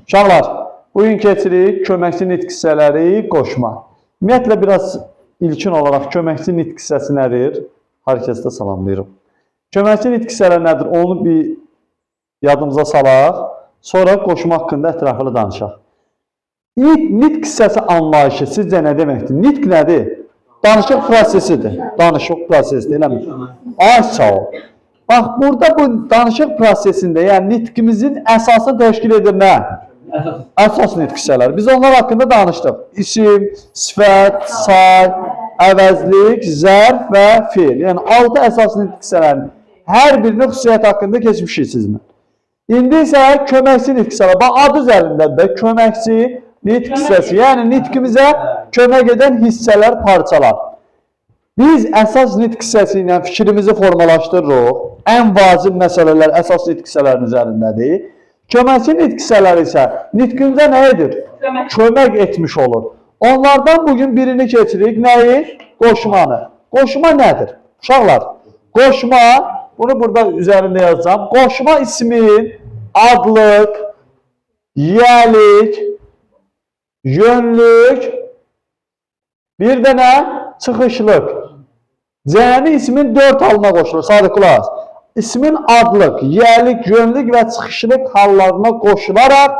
Uşaqlar, bugün keçirik köməkçi nitq hissələri qoşma. Ümumiyyətlə, biraz ilkin olaraq köməkçi nitq hissəsi nədir? Hər kəsdə salamlayırım. Köməkçi nitq hissələri nədir? Onu bir yadımıza salaq, sonra qoşma haqqında ətraflı danışaq. Nitq hissəsi anlayışı sizcə nə deməkdir? Nitq nədir? Danışıq prosesidir. Danışıq prosesidir, eləmi? Ay, sağ ol. Bax, burada bu danışıq prosesində, yəni nitqimizin əsasını təşkil edir nə? Əsas nitq hissələri. Biz onlar haqqında danışdıq. İsim, sifət, say, əvəzlik, zərf və fiil. Yəni 6 əsas nitq hissələrinin hər birinin xüsusiyyət haqqında keçmişik sizinlə. İndi isə köməkçi nitq hissələri. Bax, adı üzərindədir də köməkçi nitq hissəsi. Yəni nitqimizə kömək edən hissələr, parçalar. Biz əsas nitq hissəsi ilə fikrimizi formalaşdırırıq. Ən vacib məsələlər əsas nitq hissələrinin üzərindədir. Köməkçi nitq hissələri isə nitqimizə nə edir? Kömək etmiş olur. Onlardan bugün birini keçirik. Nəyi? Qoşmanı. Qoşma nədir? Uşaqlar, qoşma, bunu burada üzərində yazacağım. Qoşma ismin adlıq, yiyəlik, yönlük, bir də nə? Çıxışlıq. Cəmi ismin 4 halına qoşulur. Sadə qulaq as. İsmin adlıq, yiyəlik, yönlük və çıxışlıq hallarına qoşularaq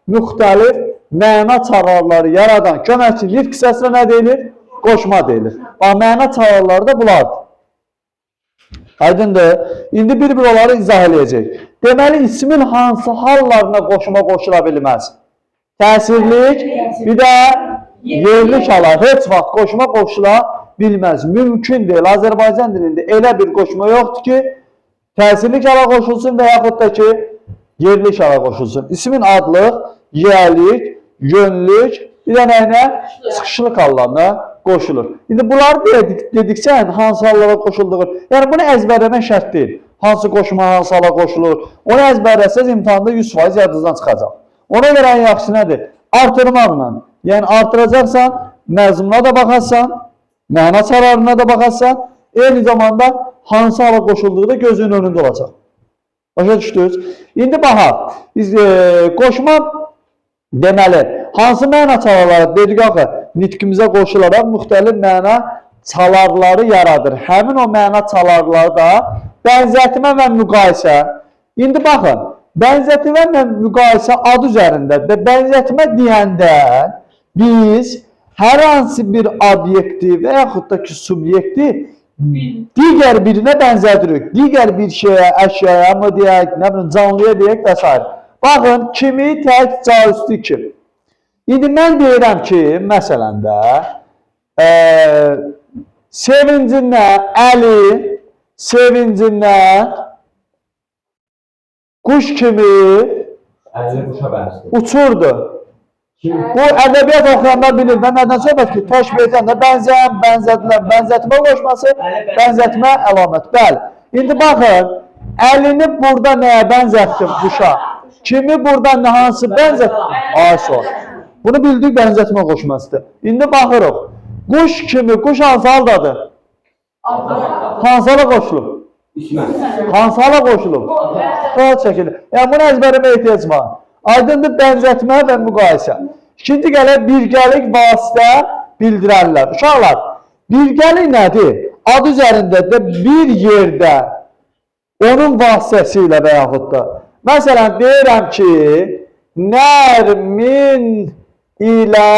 müxtəlif məna çağrıları yaradan köməkçi nitq hissəsinə nə deyilir? Qoşma deyilir. Bax, məna çağrıları da bunlardır. Aydındır. İndi bir-bir onları izah edəcək. Deməli, ismin hansı hallarına qoşma qoşula bilməz? Təsirlik, bir də yerlik halar. Heç vaxt qoşma qoşula bilməz. Mümkün deyil. Azərbaycan dilində elə bir qoşma yoxdur ki, təsirlik hala qoşulsun və yaxud da ki, yerlik hala qoşulsun. İsmin adlıq, yiyəlik, yönlük, bir də nəyinə? Çıxışlıq hallarına qoşulur. İndi bunları dedikcə hansı hallara qoşulduğu, yəni bunu əzbərləmək şərt deyil. Hansı qoşma, hansı hala qoşulur. Onu əzbərləsəz imtihanda 100% yadınızdan çıxacaq. Ona görə ən yaxşı nədir? Artırmaqla. Yəni artıracaqsan, məzmununa da baxarsan, məna çağrılarına da baxarsan, eyni zamanda hansı hala qoşulduğu da gözünün önündə olacaq. Başa düşdünüz? İndi baxaq, qoşma deməli, hansı məna çağrıları dedik axı, nitqimizə qoşularaq müxtəlif məna çağrıları yaradır. Həmin o məna çağrıları da bənzətmə və müqayisə. İndi baxın, bənzətmə və müqayisə adı üzərindədir. Bənzətmə deyəndə biz hər hansı bir obyekti və yaxud da ki, subyekti digər birinə bənzədirik. Digər bir şeyə, əşyaya mı deyək, nə bilim, canlıya deyək və s. Baxın, kimi tək caüstü kim. İndi mən deyirəm ki, məsələn də, sevincinlə Əli, sevincinlə quş kimi uçurdu. Bu ədəbiyyat oxuyanlar bilir. Mən nədən söhbət ki, təşbih edəndə bənzəyən, bənzədilən, bənzətmə qoşması, bənzətmə əlamət. Bəli. İndi baxın, əlini burada nəyə bənzətdim quşa? Kimi burada hansı bənzətdim? Asıl. Bunu bildik bənzətmə qoşmasıdır. İndi baxırıq. Quş kimi, quş hansı haldadır? Hansı hala qoşulub? Hansı hala qoşulub? Daha çəkilir. Yəni bunu əzbərimə ehtiyac var. Aydındır bənzətmə və müqayisə. İkinci gəlir birgəlik vasitə bildirərlər. Uşaqlar, birgəlik nədir? Adı üzərində də bir yerdə onun vasitəsilə və yaxud da. Məsələn, deyirəm ki, Nərmin ilə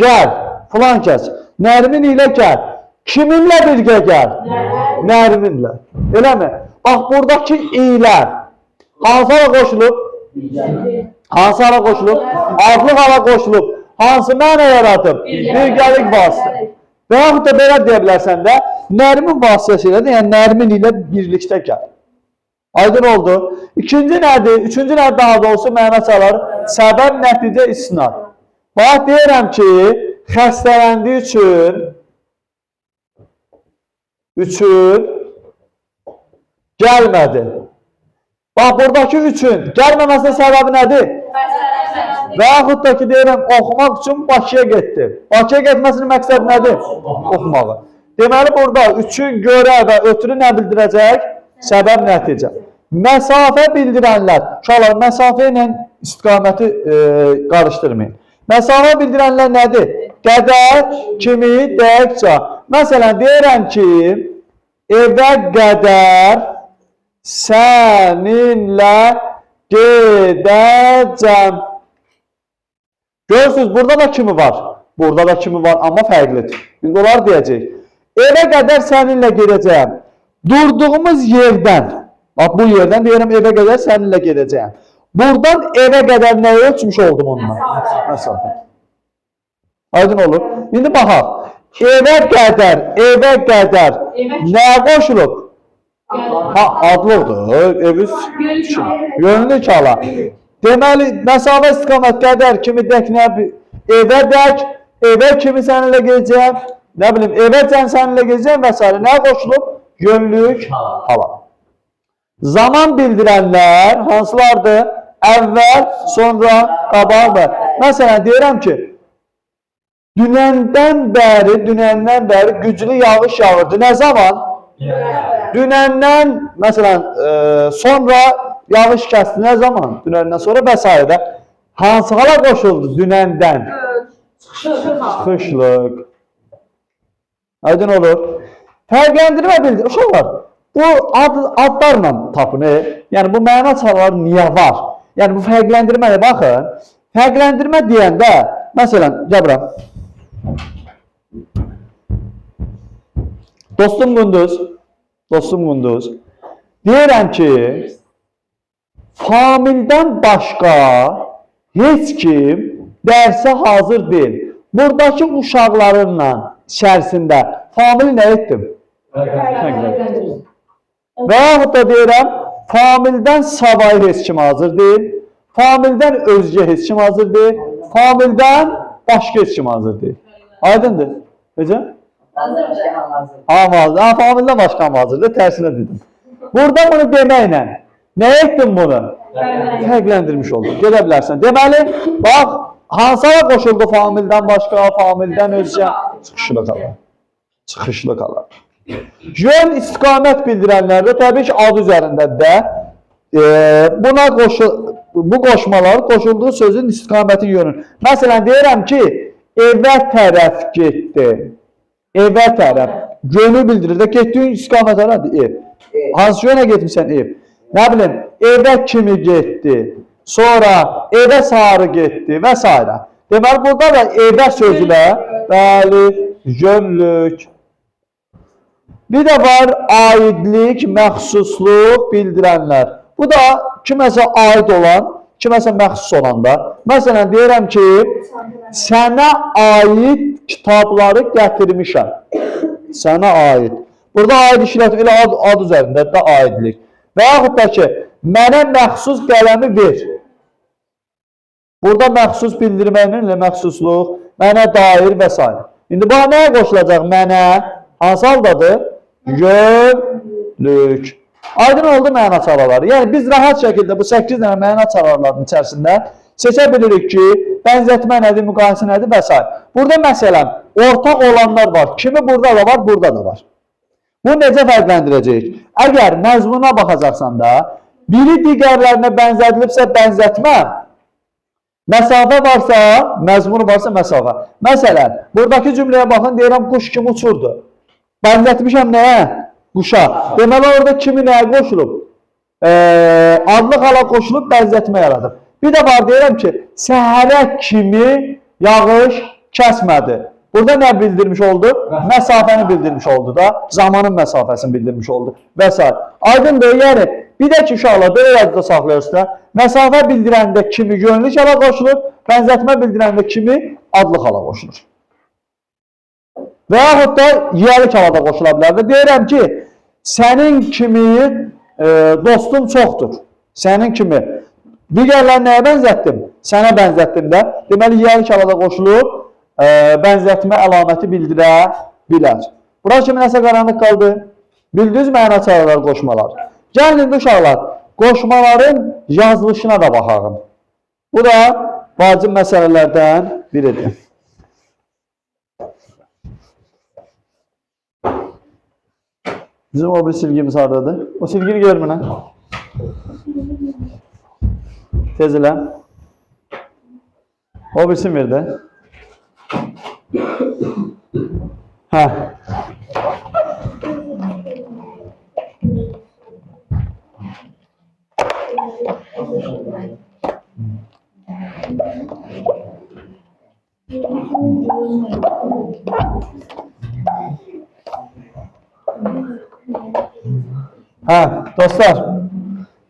gəl. Filan kəs. Nərmin ilə gəl. Kiminlə birgə gəl? Nərminlə. Eləmi? Bax, buradakı ilə hansı hala qoşulub? Hansı hala qoşulub? Adlıq hala qoşulub. Hansı məna yaratıb? Birgəlik vasitə. Və yaxud da belə deyə bilərsən də, Nərmin vasitəsilə də, yəni Nərmin ilə birlikdə gəl. Aydın oldu. İkinci nədir? Üçüncü nədir daha doğrusu məna çalar? Səbəb, nəticə, istinad. Bax, deyirəm ki, xəstələndiyi üçün gəlmədi. Bax, buradakı üçün gəlməməsinin səbəbi nədir? Və yaxud da ki, deyirəm, oxumaq üçün Bakıya getdi. Bakıya getməsinin məqsədi nədir? Oxumağı. Deməli, burada üçün görə və ötürü nə bildirəcək? Səbəb, nəticə. Məsafə bildirənlər. Uşaqlar, məsafə ilə istiqaməti qarışdırmayın. Məsafə bildirənlər nədir? Qədər, kimi, dəqiqcə. Məsələn, deyirəm ki, evə qədər səninlə gedəcəm. Görürsünüz, burada da kimi var. Burada da kimi var, amma fərqlidir. İndi onlar deyəcək. Evə qədər səninlə gedəcəyəm. Durduğumuz yerdən, bax bu yerdən deyirəm, evə qədər səninlə gedəcəyəm. Buradan evə qədər nəyi ölçmüş oldum onunla? Məsafə. Aydın olur. İndi baxaq. Evə qədər nəyə qoşulub? Adlıqdır. Evi yönlü kala. Deməli, məsafə istiqamət qədər kimi dək nə? Evə dək, evə kimi səninlə gedəcəyəm, nə bilim, evə səninlə gedəcəyəm və s. Nəyə qoşulub? Yönlük hala. Zaman bildirənlər hansılardır? Əvvəl, sonra, qabaqdır. Məsələn, deyirəm ki, dünəndən bəri güclü yağış yağırdı. Nə zaman? Dünəndən, məsələn, sonra yağış kəsdi. Nə zaman? Dünəndən sonra və s. Hansı hala qoşuldu dünəndən? Çıxışlıq. Aydın olur. Fərqləndirmə bildir. Uşaqlar, bu adlarla tapın. Yəni, bu məna çaraları niyə var? Yəni, bu fərqləndirməyə baxın. Fərqləndirmə deyəndə, məsələn, gəbirəm. Dostum Qunduz, deyirəm ki, famildən başqa heç kim dərsə hazır deyil. Buradakı uşaqlarınla içərisində famili nə etdim? Və yaxud da deyirəm, famildən savayı heç kim hazır deyil, famildən özgə heç kim hazır deyil, famildən başqa heç kim hazır deyil. Aydındır. Necə? Hazır. Famildən başqa hazırdır, tərsinə dedim. Burada bunu deməklə nə etdim bunu? Fərqləndirmiş oldum. Gedə bilərsən. Deməli, bax, hansıya qoşuldu famildən başqa, famildən özgə? Çıxışlı qalar. Yön istiqamət bildirənlərdə təbii ki, adı üzərində bu qoşmalar qoşulduğu sözün istiqamətin yönü. Məsələn, deyirəm ki, evə tərəf getdi. Evə tərəf. Yönü bildirir də, getdiyin istiqamət nədir? Ev. Hansı yönə getmişsən? Ev. Nə bilim, evə kimi getdi, sonra evə sarı getdi və s. Deməli, burada da evə sözülə, bəli, yönlük. Bir də var, aidlik, məxsusluq bildirənlər. Bu da kiməsə aid olan, kiməsə məxsus olanda. Məsələn, deyirəm ki, sənə aid kitabları gətirmişəm. Sənə aid. Burada aid işlət, elə ad üzərində də aidlik. Və yaxud da ki, mənə məxsus qələmi ver. Burada məxsus bildirməklə məxsusluq, mənə dair və s. İndi bu nəyə qoşulacaq? Mənə, hansı haldadır? Yönlük. Aydın oldu məna çaraları. Yəni, biz rahat şəkildə bu 8 dənə məna çaralarının içərisində seçə bilirik ki, bənzətmə nədir, müqayisə nədir və s. Burada məsələn, ortaq olanlar var. Kimi burada da var, burada da var. Bu necə fərqləndirəcək? Əgər məzmuna baxacaqsan da, biri digərlərinə bənzədilibsə bənzətmə, məsafə varsa, məzmunu varsa məsafə. Məsələn, buradakı cümləyə baxın, deyirəm, quş kimi uçurdu. Bənzətmişəm nəyə? Quşa. Deməli, orada kimi nəyə qoşulub? Adlıq hala qoşulub, bənzətmə yaradıb. Bir də var, deyirəm ki, səhərə kimi yağış kəsmədi. Burada nə bildirmiş oldu? Məsafəni bildirmiş oldu da, zamanın məsafəsini bildirmiş oldu və s. Aydındır, yəni, bir də ki, uşaqlar, belə yazıda saxlayırız da, məsafə bildirəndə kimi yönlük hala qoşulur, bənzətmə bildirəndə kimi adlıq hala qoşulur. Və yaxud da yiyəlik halada qoşula bilər və deyirəm ki, sənin kimi dostum çoxdur. Sənin kimi. Digərləri nəyə bənzətdim? Sənə bənzətdim də. Deməli, yiyəlik halada qoşulub, bənzətmə əlaməti bildirə bilər. Bura kimi nəsə qaranlıq qaldı? Bildiniz məna çaralar, qoşmalar. Gəlin uşaqlar, qoşmaların yazılışına da baxalım. Bu da vacib məsələlərdən biridir. Bizim o bir silgimiz haradadır? O silgini görmünə. Tez elə. O birisi verdi. Hə. Hə, dostlar,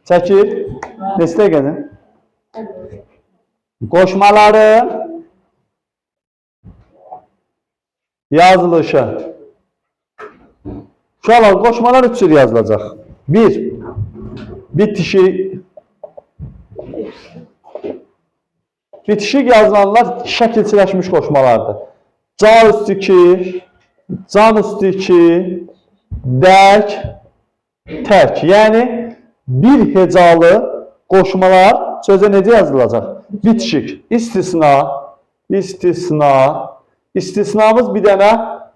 çəkir, destek edin. Qoşmaları yazılışı. Uşaqlar, qoşmalar 3 cür yazılacaq. 1. Bitişik. Bitişik yazılanlar şəkilçiləşmiş qoşmalardır. Can üstü 2, can üstü 2, dək, tək. Yəni, bir hecalı qoşmalar sözə necə yazılacaq? Bitişik. İstisna, istisna. İstisnamız bir dənə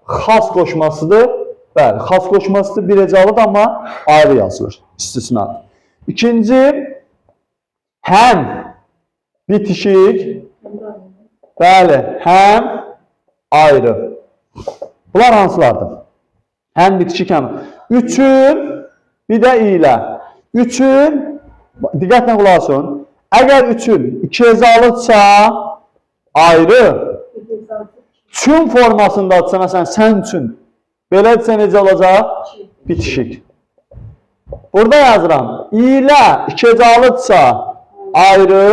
xas qoşmasıdır. Bəli, xas qoşmasıdır, bir hecalıdır, amma ayrı yazılır. İstisna. İkinci, həm bitişik. Bəli, həm ayrı. Bunlar hansılardır? Həm bitişik, həm. Üçün, bir də ilə. Üçün, diqqətlə qulaq asın. Əgər üçün iki hecalıdsa ayrı, çün formasındadırsa, məsələn, sən üçün, belədirsə necə olacaq? Bitişik. Burada yazıram. İlə iki hecalıdsa ayrı,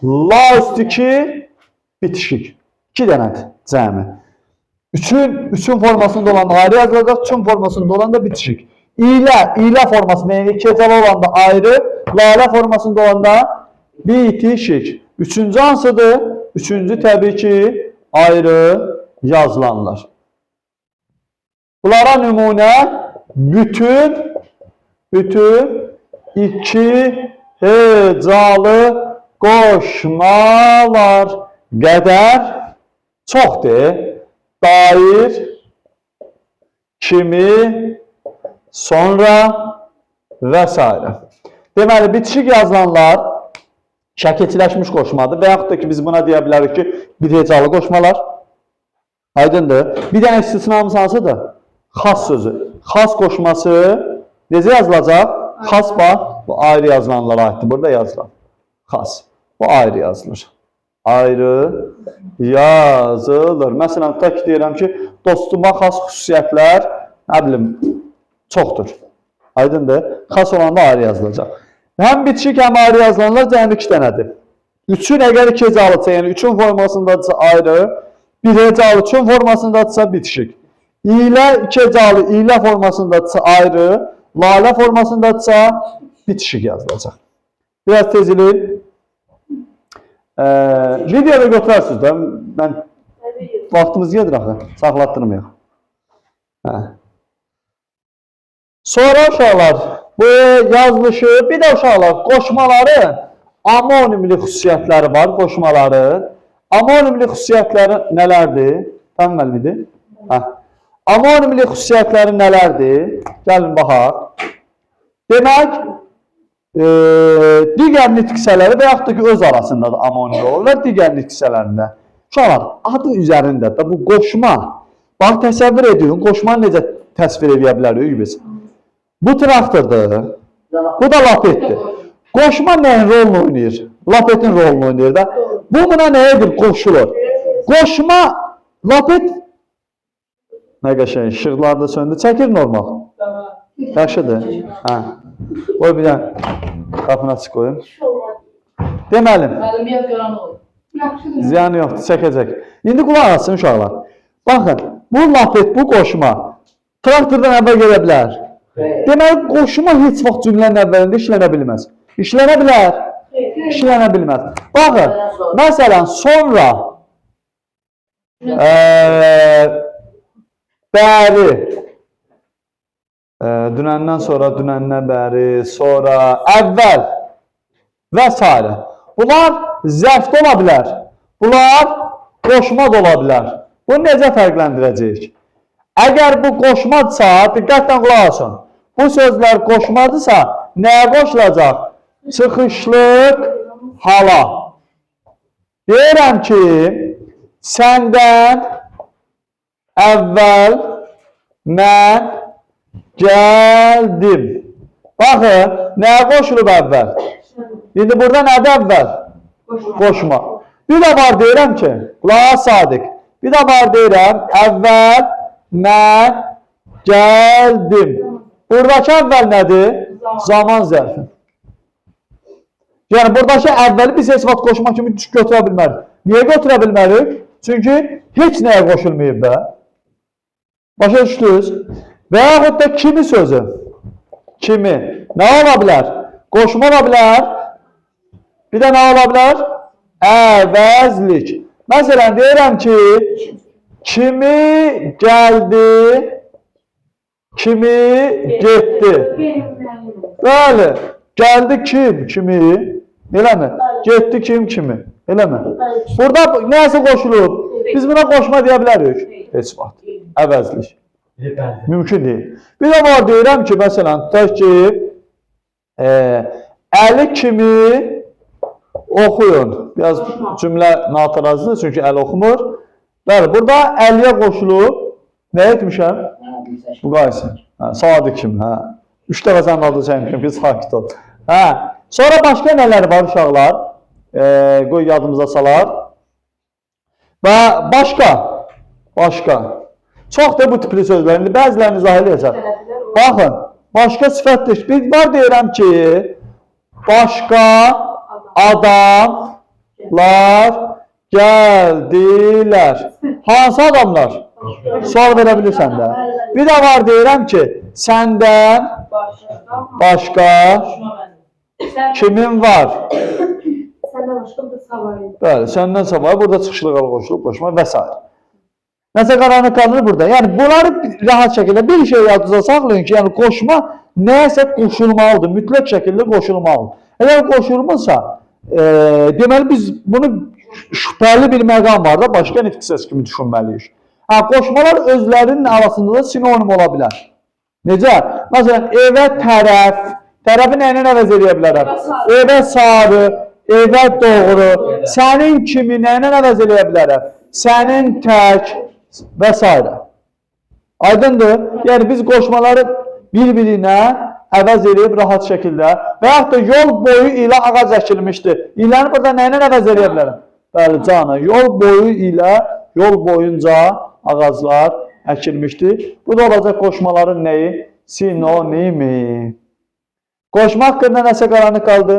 la üstü 2 bitişik. 2 dənədir cəmi. Üçün formasında olan da ayrı yazılacaq, çün formasında olan da bitişik. İlə formasında, yəni iki hecalı olan da ayrı, lalə formasında olan da bitişik. Üçüncü hansıdır? Üçüncü təbii ki ayrı yazılanlar. Bunlara nümunə bütün iki hecalı qoşmalar qədər çoxdur. Dair, kimi, sonra və s. Deməli, bitişik yazılanlar şəkilçiləşmiş qoşmadır və yaxud da ki, biz buna deyə bilərik ki, bir hecalı qoşmalar. Aydındır. Bir dənə istisnamız hansıdır? Xas sözü. Xas qoşması necə yazılacaq? Xas bax, bu ayrı yazılanlara aiddir. Burada yazılan. Xas. Bu ayrı yazılır. Ayrı yazılır. Məsələn, tək deyirəm ki, dostuma xas xüsusiyyətlər, nə bilim, çoxdur. Aydındır. Xas olanda ayrı yazılacaq. Həm bitişik, həm ayrı yazılanlar cəmi 2 dənədir. Üçün əgər 2 hecalıdsa, yəni üçün formasındadırsa ayrı, bir hecalı üçün formasındadırsa bitişik. İlə 2 hecalı ilə formasındadırsa ayrı, lalə formasındadırsa bitişik yazılacaq. Biraz tezili. Videoda götürərsiniz də, mən vaxtımız gedir axı, saxlatdırmayaq. Sonra uşaqlar, bu yazılışı, bir də uşaqlar, qoşmaların amonimli xüsusiyyətləri var, qoşmaların. Amonimli xüsusiyyətləri nələrdir? Tam müəllimidir? Amonimli xüsusiyyətləri nələrdir? Gəlin baxaq. Demək, digər nitqsələri və yaxud da ki, öz arasında da amonimli olurlar, digər nitqsələrində. Uşaqlar, adı üzərində də bu qoşma, bax, təsəvvür edin, qoşmanı necə təsvir edə bilərik biz? Bu traktordur, bu da lapetdir. Qoşma nəyin rolunu oynayır? Lapetin rolunu oynayır da. Bu buna nə edir? Qoşulur. Qoşma, lapet, nə qəşəng, işıqlar da söndü, çəkir normal. Yaxşıdır. Qoy bir dənə qapını açıq qoyun. Deməli, ziyanı yoxdur, çəkəcək. İndi qulaq asın uşaqlar. Baxın, bu lapet, bu qoşma traktordan əvvəl gedə bilər. Deməli, qoşma heç vaxt cümlənin əvvəlində işlənə bilməz. İşlənə bilər, işlənə bilməz. Baxın, məsələn, sonra bəri, dünəndən sonra, dünəndən bəri, sonra, əvvəl və s. Bunlar zərfdə ola bilər, bunlar qoşma da ola bilər. Bunu necə fərqləndirəcəyik? Əgər bu qoşmadırsa, diqqətlə qulaq asın. Bu sözlər qoşmadırsa, nəyə qoşulacaq? Çıxışlıq hala. Deyirəm ki, səndən əvvəl mən gəldim. Baxın, nəyə qoşulub əvvəl? İndi burada nədir əvvəl? Qoşma. Bir də var deyirəm ki, qulağa sadiq. Bir də var deyirəm, əvvəl mən gəldim. Buradakı əvvəl nədir? Zaman zərfi. Yəni, buradakı əvvəli biz heç vaxt qoşma kimi götürə bilmərik. Niyə götürə bilmərik? Çünki heç nəyə qoşulmayıb da. Başa düşdünüz? Və yaxud da kimi sözü. Kimi. Nə ola bilər? Qoşma ola bilər. Bir də nə ola bilər? Əvəzlik. Məsələn, deyirəm ki, kimi gəldi, kimi getdi. Bəli, gəldi kim, kimi, eləmi? Getdi kim, kimi, eləmi? Burada nəsə qoşulub, biz buna qoşma deyə bilərik. Heç vaxt, əvəzlik. Mümkün deyil. Bir də var deyirəm ki, məsələn, tutaq ki, əli kimi oxuyun. Biraz cümlə natarazdır, çünki əl oxumur. Bəli, burada əliyə qoşulub, nə etmişəm? Bu qaysı. Sadiq kimi, hə. 3 dəfə sənin adını çəkmişəm ki, sakit ol. Hə. Sonra başqa nələr var uşaqlar? Qoy yadımıza salar. Və başqa. Çoxdur bu tipli sözlər. İndi bəzilərini izah edəcəm. Baxın, başqa sifətdir. Bir var deyirəm ki, başqa adamlar gəldilər. Hansı adamlar? Sual verə bilirsən də. Bir də var deyirəm ki, səndən başqa kimin var? Səndən başqa da savayı. Bəli, səndən savayı. Burada çıxışlıq hala qoşulub, qoşma və s. Nəsə qaranlıq qalır burada. Yəni, bunları rahat şəkildə bir şey yadınıza saxlayın ki, yəni qoşma nəyəsə qoşulmalıdır, mütləq şəkildə qoşulmalıdır. Əgər qoşulmursa, deməli biz bunu şübhəli bir məqam var da, başqa nitq səsi kimi düşünməliyik. Qoşmalar özlərinin arasında da sinonim ola bilər. Necə? Məsələn, evə tərəf, tərəfi nə ilə əvəz edə bilərəm? Evə sarı, evə doğru, sənin kimi nə ilə əvəz edə bilərəm? Sənin tək və s. Aydındır? Yəni biz qoşmaları bir-birinə əvəz edib rahat şəkildə və yaxud da yol boyu ilə ağac əkilmişdir. İləni burada nə ilə əvəz edə bilərəm? Bəli, canı. Yol boyu ilə, yol boyunca ağaclar əkilmişdir. Bu da olacaq qoşmaların nəyi? Sinonimi. Qoşma haqqında nəsə qaranlıq qaldı?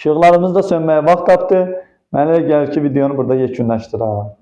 İşıqlarımız da sönməyə vaxt tapdı. Mənə elə gəlir ki, videonu burada yekunlaşdıraq.